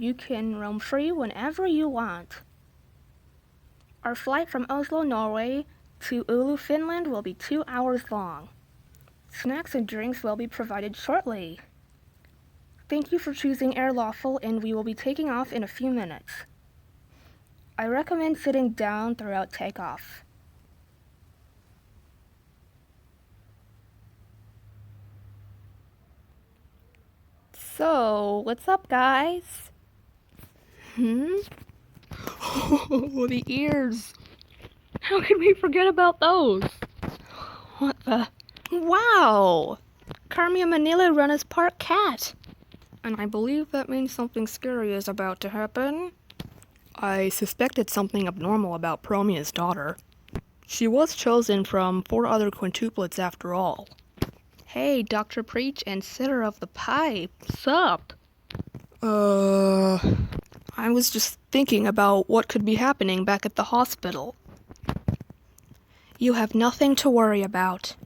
You can roam free whenever you want. Our flight from Oslo, Norway to Oulu, Finland will be 2 hours long. Snacks and drinks will be provided shortly. Thank you for choosing Air Lawful, and we will be taking off in a few minutes. I recommend sitting down throughout takeoff. So, what's up, guys? Oh, the ears. How could we forget about those? What the? Wow! Carmia Manila run as part cat. And I believe that means something scary is about to happen. I suspected something abnormal about Promia's daughter. She was chosen from 4 other quintuplets after all. Hey, Dr. Preach and sitter of the pipe, sup? I was just thinking about what could be happening back at the hospital. You have nothing to worry about.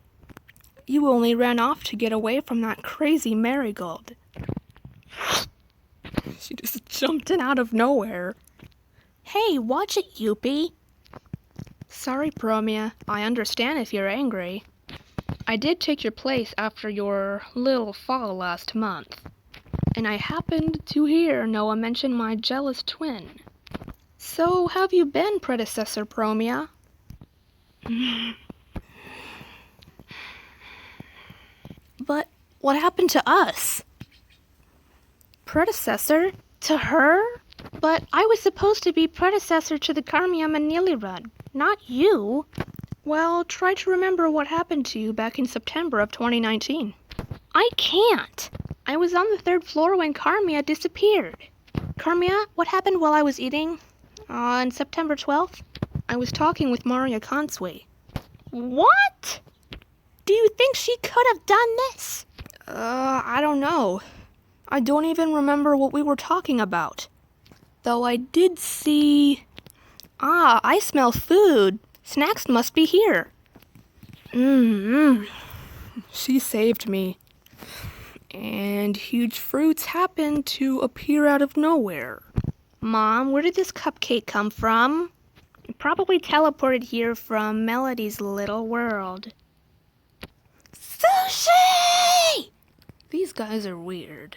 You only ran off to get away from that crazy marigold. She just jumped in out of nowhere. Hey, watch it, Youpie. Sorry, Promia. I understand if you're angry. I did take your place after your little fall last month. And I happened to hear Noah mention my jealous twin. So, how have you been, predecessor Promia? But what happened to us? Predecessor? To her? But I was supposed to be predecessor to the Carmia Manili run, not you. Well, try to remember what happened to you back in September of 2019. I can't. I was on the 3rd floor when Carmia disappeared. Carmia, what happened while I was eating? On September 12th? I was talking with Maria Consway. What? Do you think she could have done this? I don't know. I don't even remember what we were talking about. Though I did see... I smell food. Snacks must be here. She saved me. And huge fruits happened to appear out of nowhere. Mom, where did this cupcake come from? It probably teleported here from Melody's little world. Sushi! These guys are weird.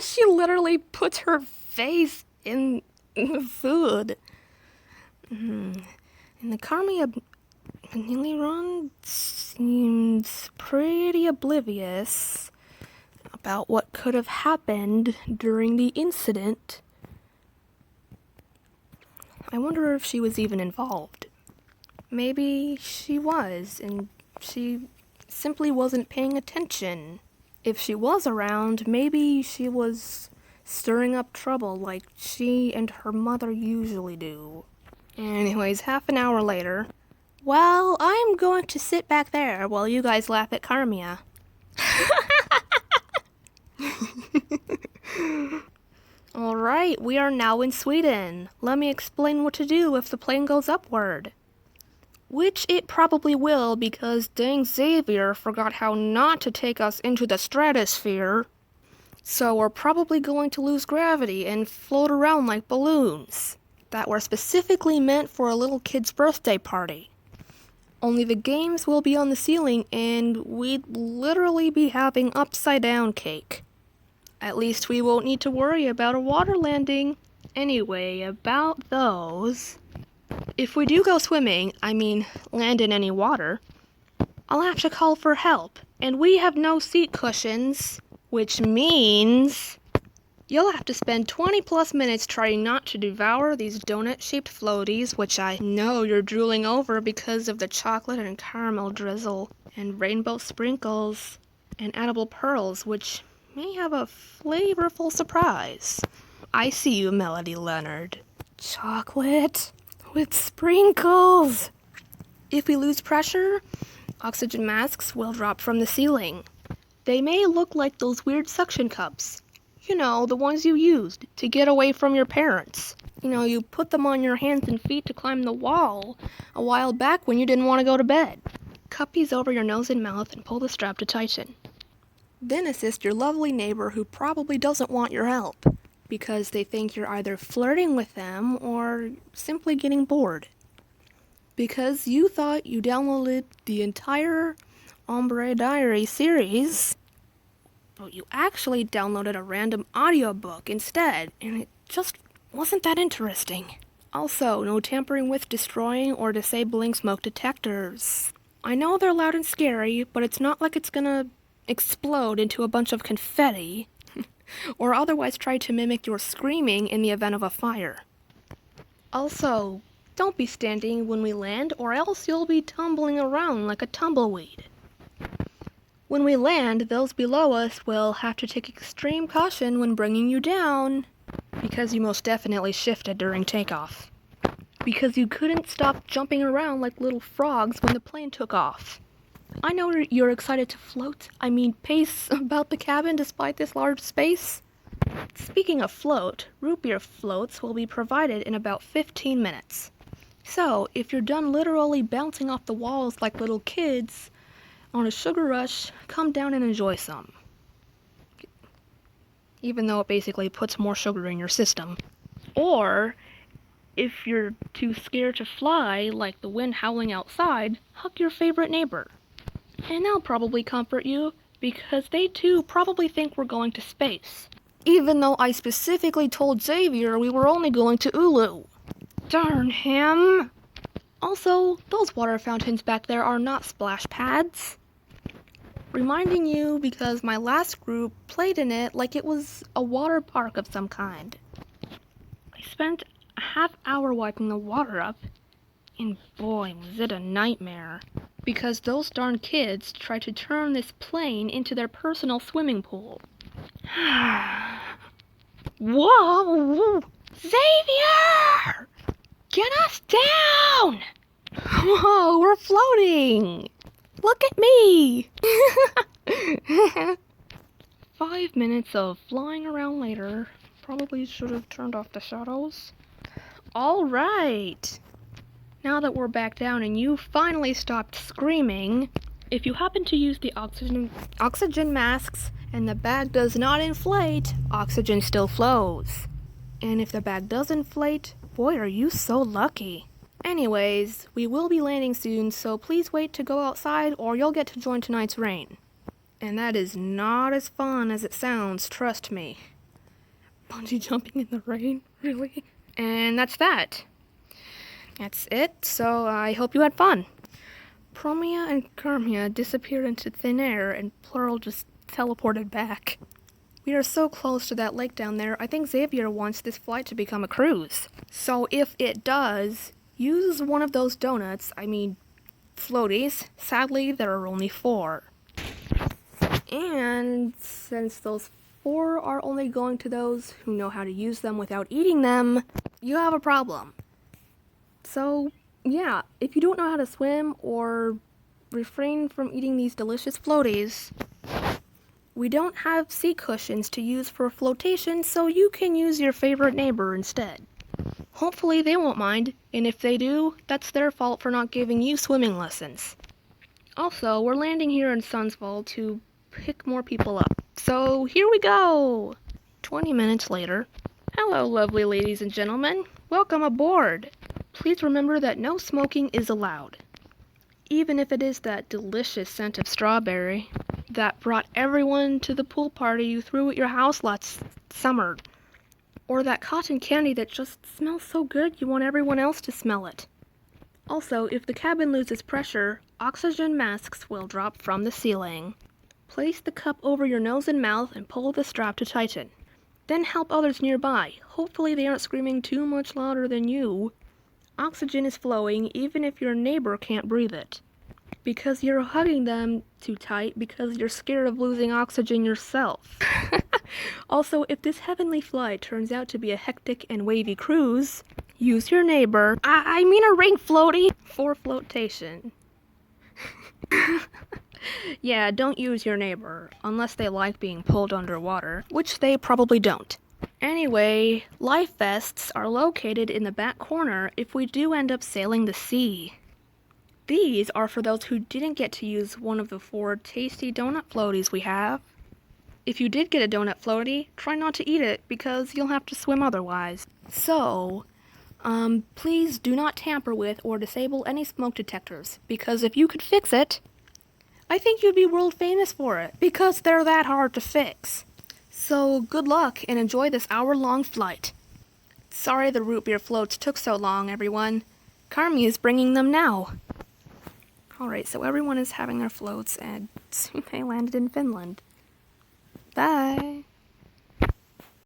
She literally puts her face in the food. And the Carmia Manili run seems pretty oblivious about what could have happened during the incident. I wonder if she was even involved. Maybe she was, and she simply wasn't paying attention. If she was around, maybe she was stirring up trouble like she and her mother usually do. Anyways, half an hour later. Well, I'm going to sit back there while you guys laugh at Carmia. Alright, we are now in Sweden. Let me explain what to do if the plane goes upward. Which it probably will, because dang Xavier forgot how not to take us into the stratosphere. So we're probably going to lose gravity and float around like balloons that were specifically meant for a little kid's birthday party. Only the games will be on the ceiling and we'd literally be having upside down cake. At least we won't need to worry about a water landing. Anyway, about those... If we do go swimming, land in any water, I'll have to call for help, and we have no seat cushions, which means you'll have to spend 20 plus minutes trying not to devour these donut-shaped floaties, which I know you're drooling over because of the chocolate and caramel drizzle, and rainbow sprinkles, and edible pearls, which may have a flavorful surprise. I see you, Melody Leonard. Chocolate with sprinkles. If we lose pressure, oxygen masks will drop from the ceiling. They may look like those weird suction cups. You know, the ones you used to get away from your parents. You know, you put them on your hands and feet to climb the wall a while back when you didn't want to go to bed. Cup these over your nose and mouth and pull the strap to tighten. Then assist your lovely neighbor who probably doesn't want your help. because they think you're either flirting with them or simply getting bored. Because you thought you downloaded the entire Ombre Diary series, but you actually downloaded a random audiobook instead, and it just wasn't that interesting. Also, no tampering with, destroying, or disabling smoke detectors. I know they're loud and scary, but it's not like it's gonna explode into a bunch of confetti, or otherwise try to mimic your screaming in the event of a fire. Also, don't be standing when we land, or else you'll be tumbling around like a tumbleweed. When we land, those below us will have to take extreme caution when bringing you down, because you most definitely shifted during takeoff. Because you couldn't stop jumping around like little frogs when the plane took off. I know you're excited to float, pace about the cabin despite this large space. Speaking of float, root beer floats will be provided in about 15 minutes. So, if you're done literally bouncing off the walls like little kids on a sugar rush, come down and enjoy some. Even though it basically puts more sugar in your system. Or, if you're too scared to fly, like the wind howling outside, hug your favorite neighbor. And they'll probably comfort you, because they too probably think we're going to space. Even though I specifically told Xavier we were only going to Ulu. Darn him! Also, those water fountains back there are not splash pads. Reminding you because my last group played in it like it was a water park of some kind. I spent a half hour wiping the water up, and boy, was it a nightmare. Because those darn kids tried to turn this plane into their personal swimming pool. Whoa! Xavier! Get us down! Whoa, we're floating! Look at me! 5 minutes of flying around later. Probably should have turned off the shadows. Alright! Now that we're back down and you finally stopped screaming, if you happen to use the oxygen masks and the bag does not inflate, oxygen still flows. And if the bag does inflate, boy, are you so lucky. Anyways, we will be landing soon, so please wait to go outside or you'll get to join tonight's rain. And that is not as fun as it sounds, trust me. Bungee jumping in the rain, really? And that's that. That's it, so I hope you had fun. Promia and Carmia disappeared into thin air and Plural just teleported back. We are so close to that lake down there, I think Xavier wants this flight to become a cruise. So if it does, use one of those donuts, floaties. Sadly, there are only 4. And since those 4 are only going to those who know how to use them without eating them, you have a problem. So, yeah, if you don't know how to swim or refrain from eating these delicious floaties, we don't have seat cushions to use for flotation, so you can use your favorite neighbor instead. Hopefully they won't mind, and if they do, that's their fault for not giving you swimming lessons. Also, we're landing here in Sunsville to pick more people up. So, here we go! 20 minutes later. Hello, lovely ladies and gentlemen. Welcome aboard. Please remember that no smoking is allowed. Even if it is that delicious scent of strawberry that brought everyone to the pool party you threw at your house last summer. Or that cotton candy that just smells so good you want everyone else to smell it. Also, if the cabin loses pressure, oxygen masks will drop from the ceiling. Place the cup over your nose and mouth and pull the strap to tighten. Then help others nearby. Hopefully they aren't screaming too much louder than you. Oxygen is flowing even if your neighbor can't breathe it. Because you're hugging them too tight because you're scared of losing oxygen yourself. Also, if this heavenly flight turns out to be a hectic and wavy cruise, use your neighbor, a ring floaty, for flotation. Yeah, don't use your neighbor, unless they like being pulled underwater, which they probably don't. Anyway, life vests are located in the back corner if we do end up sailing the sea. These are for those who didn't get to use one of the 4 tasty donut floaties we have. If you did get a donut floaty, try not to eat it because you'll have to swim otherwise. So, please do not tamper with or disable any smoke detectors, because if you could fix it, I think you'd be world famous for it, because they're that hard to fix. So, good luck and enjoy this hour-long flight. Sorry the root beer floats took so long, everyone. Carmi is bringing them now. Alright, so everyone is having their floats, and soon they landed in Finland. Bye!